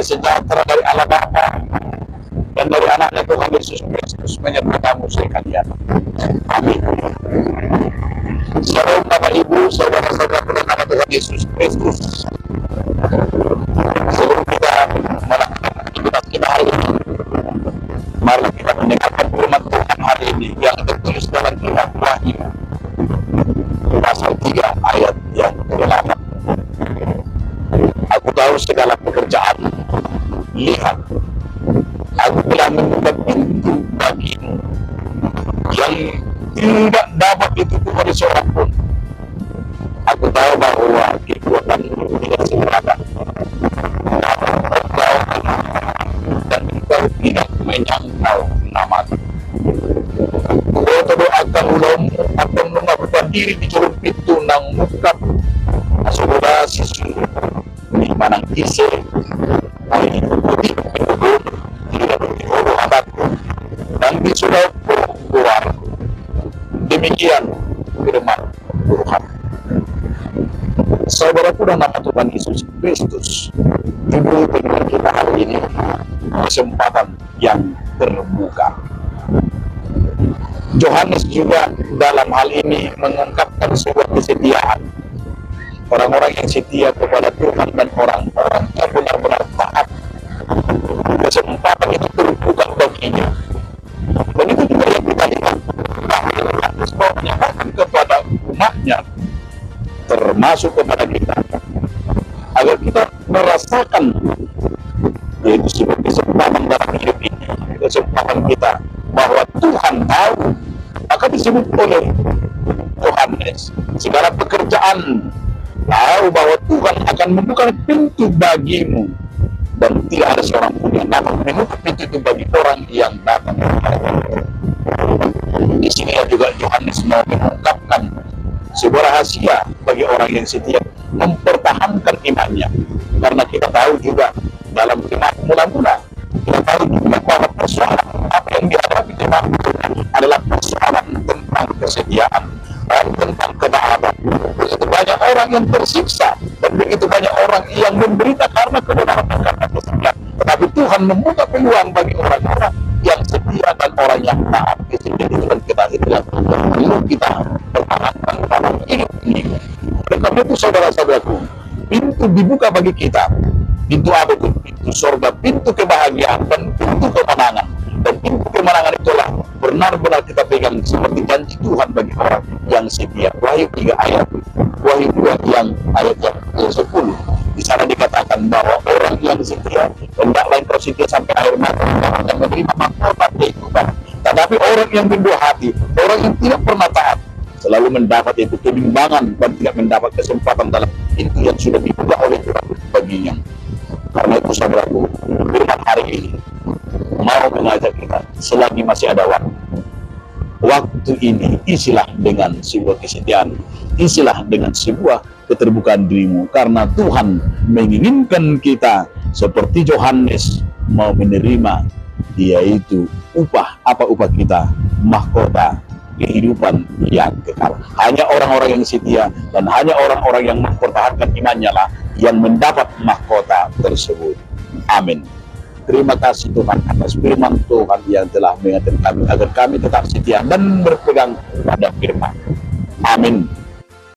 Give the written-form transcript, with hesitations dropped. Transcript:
sejahtera dari Allah Bapa dan dari anaknya Tuhan Yesus Kristus menyertai kamu sekalian. Amin. Shalom Bapak Ibu, saudara-saudara pendengar Tuhan Yesus Kristus. Sebelum kita melakukan aktivitas kita hari ini, mari kita mendengarkan firman Tuhan hari ini yang tertulis dalam kitab Wahyu pasal 3 ayat yang ke-8. Aku tahu segala pekerjaan, lihat, aku telah membuka pintu bagimu yang tidak dapat ditutup oleh seorang pun. Aku tahu bahwa kekuatanmu tidak seberapa, dan engkau tidak menyangkal namaku. Kau doakan ulangmu akan mengakukan diri di jalur pintu nang mukap asoboda sisu di manang ise ai putih pintu tidak berdihodo abatku dan disuruh keluar. Demikian firman Tuhan. Saudaraku dan nama Tuhan Yesus Kristus, judul firman kita hari ini kesempatan yang terbuka. Yohanes juga dalam hal ini mengungkapkan sebuah kesetiaan. Orang-orang yang setia kepada Tuhan dan orang-orang yang benar-benar taat, kesempatan itu terbuka baginya. Begitu juga yang kita lihat bahwa Yohanes mau menyampaikan kepada umatnya, termasuk kepada kita, agar kita merasakan yaitu sebuah kesempatan dalam hidup ini, kesempatan kita bahwa Tuhan tahu, akan disebut oleh Yohanes segala pekerjaan, tahu bahwa Tuhan akan membuka pintu bagimu dan tidak ada seorang pun yang dapat menutup pintu itu bagi orang yang datang. Di sini juga Yohanes mau mengungkapkan sebuah rahasia bagi orang yang setia mempertahankan imannya, karena kita tahu juga dalam iman mula-mula kita tahu juga bahwa persoalan apa yang dihadapi iman adalah persoalan tentang kesetiaan dan tentang ketaatan. Begitu banyak orang yang tersiksa dan begitu banyak orang yang menderita karena kebenaran dan karena kesetiaan, tetapi Tuhan membuka peluang bagi orang-orang yang setia dan orang yang taat. Jadi Tuhan kita itulah yang perlu kita pertahankan dalam hidup ini. Oleh karena itu saudara-saudaraku, pintu dibuka bagi kita. Pintu apa itu? Pintu surga, pintu kebahagiaan, dan pintu kemenangan. Dan pintu kemenangan itulah benar-benar kita pegang seperti janji Tuhan bagi orang yang setia. Wahyu 3 ayat, Wahyu 2 yang ayat yang ke-10. Di sana dikatakan bahwa orang yang setia, hendaklah engkau setia sampai akhir mata, akan menerima mahkota kehidupan. Tetapi orang yang berbuah hati, orang yang tidak pernah taat, selalu mendapat itu kebimbangan dan tidak mendapat kesempatan dalam pintu yang sudah dibuka oleh Tuhan baginya. Karena itu saudaraku, firman hari ini mau mengajak kita, selagi masih ada waktu ini isilah dengan sebuah kesetiaan, isilah dengan sebuah keterbukaan dirimu, karena Tuhan menginginkan kita seperti Yohanes mau menerima, yaitu upah. Apa upah kita? Mahkota kehidupan yang kekal. Hanya orang-orang yang setia dan hanya orang-orang yang mempertahankan imannya lah yang mendapat mahkota tersebut. Amin. Terima kasih Tuhan atas firman Tuhan yang telah mengajarkan kami agar kami tetap setia dan berpegang pada firman. Amin.